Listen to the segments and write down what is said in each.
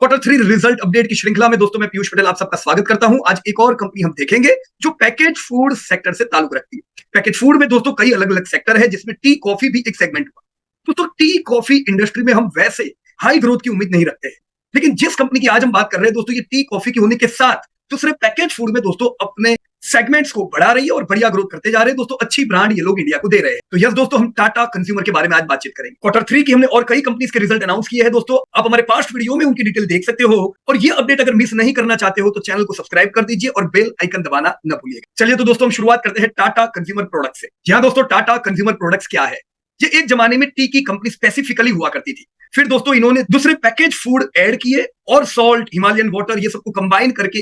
Q3 result update की श्रृंखला में दोस्तों मैं पीयूष पटेल आप सबका स्वागत करता हूं। आज एक और कंपनी हम देखेंगे जो पैकेज फूड सेक्टर से ताल्लुक रखती है। पैकेज फूड में दोस्तों कई अलग अलग सेक्टर है, जिसमें टी कॉफी भी एक सेगमेंट हुआ। दोस्तों टी कॉफी इंडस्ट्री में हम वैसे हाई ग्रोथ की उम्मीद नहीं रखते हैं, लेकिन जिस कंपनी की आज हम बात कर रहे हैं दोस्तों, ये टी कॉफी की होने के साथ दूसरे पैकेज फूड में दोस्तों अपने सेगमेंट्स को बढ़ा रही है और बढ़िया ग्रोथ करते जा रहे हैं। दोस्तों अच्छी ब्रांड ये लोग इंडिया को दे रहे हैं। तो यस दोस्तों, हम टाटा कंज्यूमर के बारे में आज बातचीत करेंगे। Q3 की हमने और कई कंपनीज के रिजल्ट अनाउंस किए हैं दोस्तों, आप हमारे पास्ट वीडियो में उनकी डिटेल देख सकते हो। और ये अपडेट अगर मिस नहीं करना चाहते हो तो चैनल को सब्सक्राइब कर दीजिए और बेल आइकन दबाना न भूलिएगा। चलिए तो दोस्तों हम शुरुआत करते हैं टाटा कंज्यूमर प्रोडक्ट से। जी हाँ दोस्तों, टाटा कंज्यूमर प्रोडक्ट्स क्या है? ये एक जमाने में टी की कंपनी स्पेसिफिकली हुआ करती थी। फिर दोस्तों इन्होंने दूसरे पैकेज फूड ऐड किए और सॉल्ट, हिमालयन वाटर, ये सबको कंबाइन करके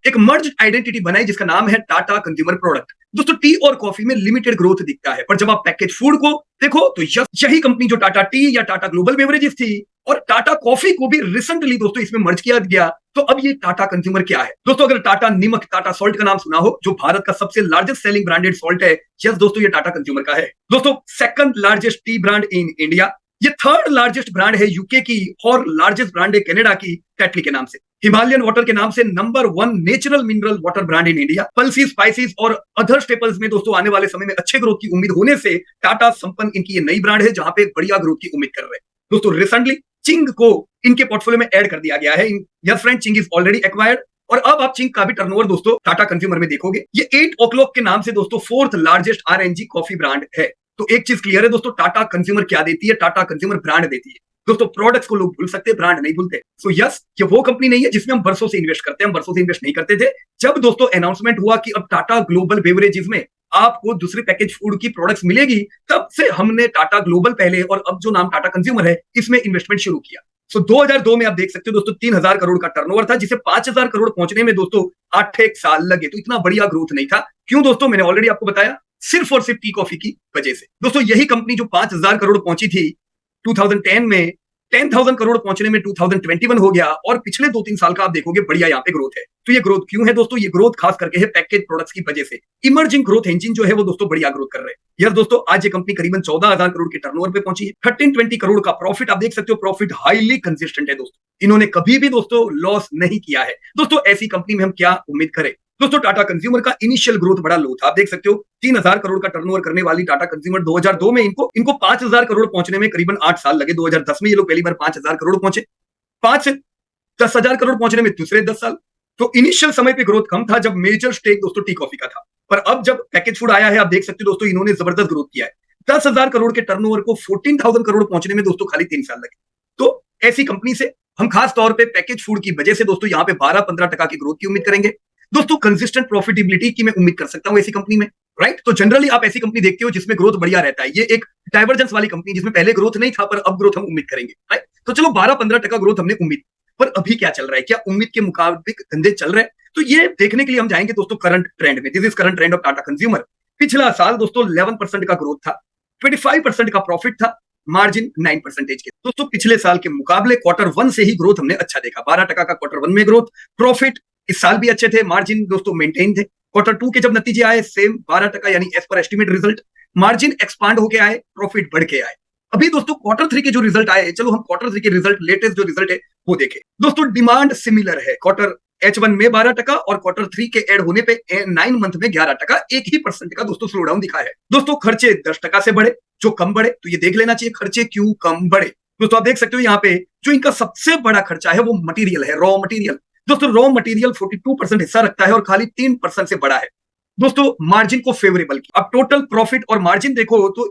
एक मर्ज आइडेंटिटी बनाई जिसका नाम है टाटा कंज्यूमर प्रोडक्ट। दोस्तों टी और कॉफी में लिमिटेड ग्रोथ दिखता है, पर जब आप पैकेज फूड को देखो तो यही कंपनी जो टाटा टी या टाटा ग्लोबल बेवरेजेस थी और टाटा कॉफी को भी रिसेंटली दोस्तों इसमें मर्ज किया गया। तो अब ये टाटा कंज्यूमर क्या है दोस्तों? अगर टाटा नमक, टाटा सॉल्ट का नाम सुना हो, जो भारत का सबसे लार्जेस्ट सेलिंग ब्रांडेड सॉल्ट है, यस दोस्तों ये टाटा कंज्यूमर का है। दोस्तों second largest tea brand in India, ये थर्ड लार्जेस्ट ब्रांड है यूके की और लार्जेस्ट ब्रांड है कनाडा की टेटली के नाम से। हिमालयन वाटर के नाम से number 1 natural mineral water brand in India. Pulses, spices और अदर स्टेपल्स में दोस्तों आने वाले समय में अच्छे ग्रोथ की उम्मीद होने से टाटा संपन्न इनकी ये नई ब्रांड है जहां पे बढ़िया ग्रोथ की उम्मीद कर रहे हैं। दोस्तों रिसेंटली चिंग को इनके पोर्टफोलियो में ऐड कर दिया गया है। Yes friend, Ching is already acquired और अब आप चिंग का भी टर्नओवर दोस्तों टाटा कंज्यूमर में देखोगे। ये 8 o'clock के नाम से दोस्तों 4th largest RNG coffee brand है। तो एक चीज क्लियर है दोस्तों, टाटा कंज्यूमर क्या देती है? टाटा कंज्यूमर ब्रांड देती है। दोस्तों प्रोडक्ट्स को लोग भूल सकते हैं, ब्रांड नहीं भूलते। सो यस, ये वो कंपनी नहीं है जिसमें हम बरसों से इन्वेस्ट करते हैं। हम बरसों से इन्वेस्ट नहीं करते थे। जब दोस्तों अनाउंसमेंट हुआ कि अब टाटा ग्लोबल बेवरेजेस में आपको दूसरे पैकेज फूड की प्रोडक्ट्स मिलेगी, तब से हमने टाटा ग्लोबल पहले और अब जो नाम टाटा कंज्यूमर है इसमें इन्वेस्टमेंट शुरू किया। 2002 में आप देख सकते हो दोस्तों 3000 करोड़ का टर्नओवर था, जिसे 5000 करोड़ पहुंचने में दोस्तों 8 साल लगे। तो इतना बढ़िया ग्रोथ नहीं था। क्यों दोस्तों? मैंने ऑलरेडी आपको बताया, सिर्फ और सिर्फ टी कॉफी की वजह से। दोस्तों यही कंपनी जो 5000 करोड़ पहुंची थी 2010 में, 10,000 करोड़ पहुंचने में 2021 हो गया और पिछले 2-3 साल का आप देखोगे बढ़िया यहाँ पे ग्रोथ है। तो ये ग्रोथ क्यों है दोस्तों? ये ग्रोथ खास करके है पैकेज प्रोडक्ट्स की वजह से। इमर्जिंग ग्रोथ इंजन जो है वो दोस्तों बढ़िया ग्रोथ कर रहे हैं। यस दोस्तों, आज ये कंपनी करीबन 14,000 करोड़ के टर्नओवर पे पहुंची है। 13-20 करोड़ का प्रॉफिट आप देख सकते हो। प्रॉफिट हाईली कंसिस्टेंट है दोस्तों, इन्होंने कभी भी दोस्तों लॉस नहीं किया है। दोस्तों ऐसी कंपनी में हम क्या उम्मीद करें? दोस्तों टाटा कंज्यूमर का इनिशियल ग्रोथ बड़ा लो था। आप देख सकते हो 3000 करोड़ का टर्नओवर करने वाली टाटा कंज्यूमर 2002 में इनको 5000 करोड़ पहुंचने में करीबन 8 साल लगे। 2010 में ये लोग पहली बार 5000 करोड़ पहुंचे। 5 से 10,000 करोड़ पहुंचने में दूसरे 10 साल। तो इनिशियल समय पे ग्रोथ कम था जब मेजर स्टेक दोस्तों टी कॉफी का था। पर अब जब पैकेज फूड आया है, आप देख सकते हो दोस्तों इन्होंने जबरदस्त ग्रोथ किया है। 10,000 करोड़ के टर्नओवर को 14,000 करोड़ पहुंचने में दोस्तों खाली 3 साल लगे। तो ऐसी कंपनी से हम खास तौर पे पैकेज फूड की वजह से दोस्तों यहाँ पे 12-15% की ग्रोथ की उम्मीद करेंगे। दोस्तों कंसिस्टेंट प्रॉफिटेबिलिटी की मैं उम्मीद कर सकता हूं ऐसी कंपनी में, राइट? तो जनरली आप ऐसी कंपनी देखते हो जिसमें ग्रोथ बढ़िया रहता है। ये एक डाइवर्जेंस वाली कंपनी जिसमें पहले ग्रोथ नहीं था पर अब ग्रोथ हम उम्मीद करेंगे, राइट? तो चलो 12-15% ग्रोथ हमने उम्मीद। पर अभी क्या चल रहा है? क्या उम्मीद के मुताबिक धंधे चल रहे हैं? तो ये देखने के लिए हम जाएंगे दोस्तों करंट ट्रेंड में। This is current trend of Tata consumer. पिछला साल दोस्तों 11% का ग्रोथ था, 25% का प्रॉफिट था, मार्जिन 9% के। दोस्तों पिछले साल के मुकाबले Q1 से ही ग्रोथ हमने अच्छा देखा। 12% का Q1 में ग्रोथ, प्रॉफिट इस साल भी अच्छे थे, मार्जिन दोस्तों मेंटेन थे। Q2 के जब नतीजे आए सेम 12% यानी as per estimate result, margin expand होके आए, प्रॉफिट बढ़ के आए। अभी दोस्तों Q3 के जो रिजल्ट आए, चलो हम Q3 के रिजल्ट, लेटेस्ट जो रिजल्ट है वो देखें। दोस्तों डिमांड सिमिलर है। H1 में 12% और Q3 के ऐड होने पे 9 मंथ में 11%, 1% का दोस्तों स्लो डाउन दिखा है। दोस्तों खर्चे 10% से बढ़े, जो कम बढ़े। तो ये देख लेना चाहिए खर्चे क्यों कम बढ़े। दोस्तों आप देख सकते हो यहाँ पे जो इनका सबसे बड़ा खर्चा है वो मटेरियल है, रॉ मटेरियल। दोस्तों रॉ मटेरियल 42% हिस्सा रखता है और खाली 3% से बड़ा है। दोस्तों मार्जिन को फेवरेबल की। अब टोटल प्रॉफिट और मार्जिन देखो तो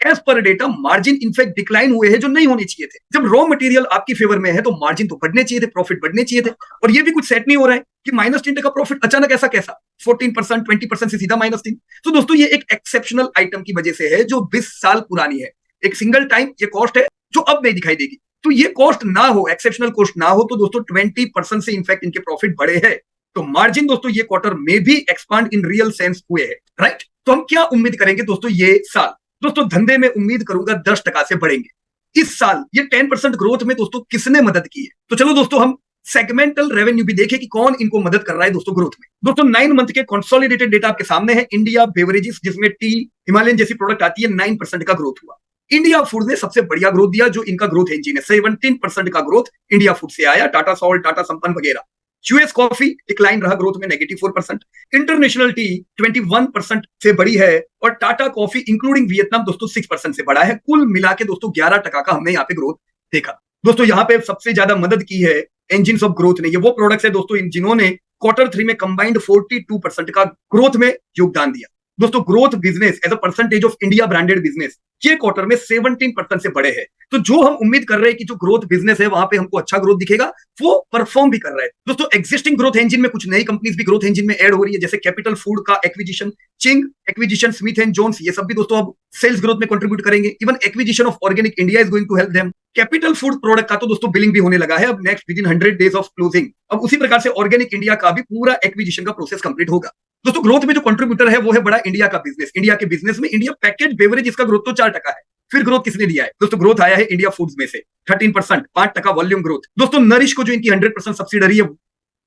as per data margin in fact decline हुए हैं, जो नहीं होने चाहिए थे। जब रॉ मटेरियल आपकी फेवर में है तो मार्जिन तो बढ़ने चाहिए थे, प्रॉफिट बढ़ने चाहिए थे। और ये भी कुछ सेट नहीं हो रहा है कि -3% का प्रॉफिट अचानक ऐसा कैसा 14%, 20% से सीधा -3। तो दोस्तों ये एक एक्सेप्शनल आइटम की वजह से है जो 20 साल पुरानी है। एक सिंगल टाइम ये कॉस्ट है जो अब नहीं दिखाई देगी। तो ये कॉस्ट ना हो, एक्सेप्शनल कॉस्ट ना हो, तो दोस्तों 20% से इनफैक्ट इनके प्रॉफिट बढ़े हैं। तो मार्जिन दोस्तों ये क्वार्टर में भी एक्सपांड इन रियल सेंस हुए हैं, राइट? तो हम क्या उम्मीद करेंगे दोस्तों ये साल? दोस्तों धंधे में उम्मीद करूंगा 10% से बढ़ेंगे इस साल। ये 10% ग्रोथ में दोस्तों किसने मदद की है? तो चलो दोस्तों हम सेगमेंटल रेवेन्यू भी देखें कि कौन इनको मदद कर रहा है दोस्तों ग्रोथ में। दोस्तों 9 मंथ के कंसोलिडेटेड डेटा आपके सामने है। इंडिया बेवरेजेस जिसमें टी, हिमालयन जैसी प्रोडक्ट आती है, 9% का ग्रोथ हुआ। इंडिया फूड ने सबसे बढ़िया ग्रोथ दिया, जो इनका ग्रोथ इंजन है। 17% का ग्रोथ इंडिया फूड से आया, टाटा सॉल्ट, टाटा संपन्न वगैरह। यूएस कॉफी डिक्लाइन रहा ग्रोथ में, -4%। इंटरनेशनल टी 21% से बढ़ी है, और टाटा कॉफी इंक्लूडिंग वियतनाम दोस्तों 6% से बढ़ा है। कुल मिला के दोस्तों 11% का हमने यहाँ पे ग्रोथ देखा। दोस्तों यहाँ पे सबसे ज्यादा मदद की है इंजिन ऑफ ग्रोथ ने। ये वो प्रोडक्ट्स है दोस्तों जिन्होंने Q3 में कंबाइंड 42% का ग्रोथ में योगदान दिया। दोस्तों growth business as a percentage of India branded business ये क्वार्टर में 17% से बढ़े हैं। तो जो हम उम्मीद कर रहे हैं कि जो ग्रोथ बिजनेस है वहां पे हमको अच्छा ग्रोथ दिखेगा, वो परफॉर्म भी कर रहा है। दोस्तों एक्जिस्टिंग ग्रोथ इंजन में कुछ नई कंपनीज भी ग्रोथ इंजन में ऐड हो रही है, जैसे कैपिटल फूड का acquisition, Ching acquisition, Smith and Jones, ये सब भी दोस्तों अब सेल्स ग्रोथ में कंट्रीब्यूट करेंगे। Even acquisition of organic India is going to help them. Capital food product का तो दोस्तों बिलिंग भी होने लगा है अब next within 100 days of closing. अब उसी प्रकार से ऑर्गेनिक इंडिया का भी पूरा एक्विजिशन का प्रोसेस कंप्लीट होगा। दोस्तों ग्रोथ में जो कंट्रीब्यूटर है वो है बड़ा इंडिया का बिजनेस। इंडिया के बिजनेस में इंडिया पैकेज बेवरेज, इसका ग्रोथ तो 4% है। फिर ग्रोथ किसने दिया है दोस्तों? ग्रोथ आया है इंडिया फूड्स में से 13%, 5% वॉल्यूम ग्रोथ। दोस्तों नरिश को जो इनकी 100% सब्सिडरी है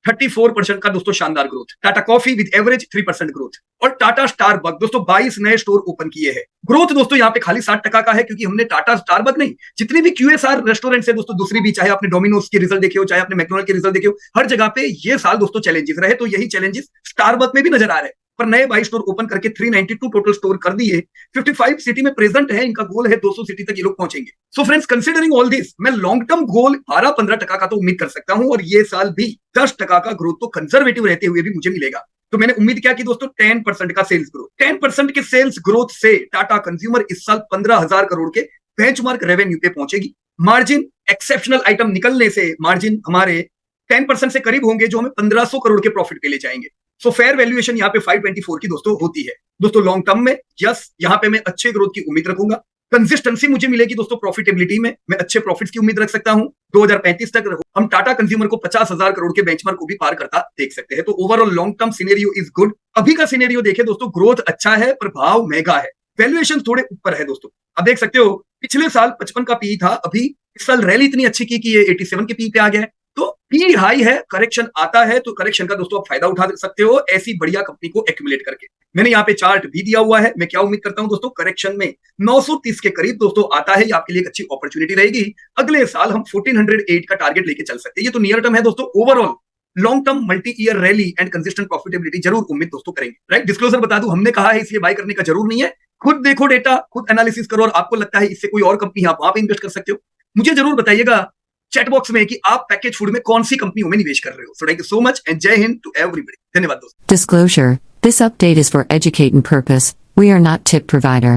34% का दोस्तों शानदार growth. Tata coffee with average 3% growth, और टाटा स्टारबक दोस्तों 22 नए स्टोर ओपन किए हैं। ग्रोथ दोस्तों यहाँ पे खाली 60% का है, क्योंकि हमने टाटा स्टारबक नहीं, जितने भी QSR रेस्टोरेंट है दोस्तों, दूसरी भी, चाहे आपने डोमिनोज के रिजल्ट देखे हो, चाहे आपने मैकडोनल्ड के रिजल्ट देखे हो, हर जगह पे ये साल दोस्तों चैलेंजेस रहे। तो यही चैलेंजेस स्टारबक में भी नजर आ रहे हैं, पर नए 22 स्टोर ओपन करके 392 टोटल स्टोर कर दिए। 55 सिटी में प्रेजेंट है, इनका गोल है 200 सिटी तक ये लोग पहुंचेंगे। So friends, considering all this, मैं लॉन्ग टर्म गोल 12-15% का तो उम्मीद कर सकता हूं, और ये साल भी 10% का ग्रोथ तो कंजर्वेटिव रहते हुए भी मुझे मिलेगा। तो मैंने उम्मीद किया कि दोस्तों 10% का सेल्स ग्रोथ, 10% के सेल्स ग्रोथ से टाटा कंज्यूमर इस साल 15,000 करोड़ के बेंचमार्क रेवेन्यू पे पहुंचेगी। मार्जिन एक्सेप्शनल आइटम निकलने से मार्जिन हमारे 10% से करीब होंगे, जो हमें 1500 करोड़ के प्रॉफिट पे ले जाएंगे। सो फेयर वैल्यूएशन यहाँ पे 524 की दोस्तों होती है। दोस्तों लॉन्ग टर्म में यस, यहाँ पे मैं अच्छे ग्रोथ की उम्मीद रखूंगा। कंसिस्टेंसी मुझे मिलेगी दोस्तों प्रॉफिटेबिलिटी में, मैं अच्छे प्रॉफिट्स की उम्मीद रख सकता हूं। 2035 तक हम टाटा कंज्यूमर को 50,000 करोड़ के बेंचमार्क को भी पार करता देख सकते हैं। तो overall long term scenario is good. अभी का सिनेरियो देखे दोस्तों, ग्रोथ अच्छा है पर भाव महंगा है, वैल्यूएशन थोड़े ऊपर है दोस्तों। अब देख सकते हो पिछले साल 55 का पी था, अभी इस साल रैली इतनी अच्छी की कि ये 87 के पी पे आ गया है। तो पी हाई है, करेक्शन आता है, तो करेक्शन का दोस्तों आप फायदा उठा सकते हो ऐसी बढ़िया कंपनी को एक्यूमुलेट करके। मैंने यहाँ पे चार्ट भी दिया हुआ है। मैं क्या उम्मीद करता हूं दोस्तों, करेक्शन में 930 के करीब दोस्तों आता है, ये आपके लिए एक अच्छी अपॉर्चुनिटी रहेगी। अगले साल हम 1408 का टारगेट लेके चल सकते हैं। ये तो नियर टर्म है दोस्तों। Overall long term multi year rally and consistent profitability जरूर उम्मीद दोस्तों करेंगे। राइट, डिस्क्लोजर बता दूं, हमने कहा है इसलिए बाय करने का जरूर नहीं है। खुद देखो डेटा, खुद एनालिसिस करो, और आपको लगता है इससे कोई और कंपनी आप वहां पे इन्वेस्ट कर सकते हो। मुझे जरूर बताइएगा चैट बॉक्स में कि आप पैकेज फूड में कौन सी कंपनियों में निवेश कर रहे हो। So thank you so much and जय हिंद टू एवरीबॉडी। धन्यवाद दोस्तों। Disclosure: This update is for educating purpose. We are not tip provider.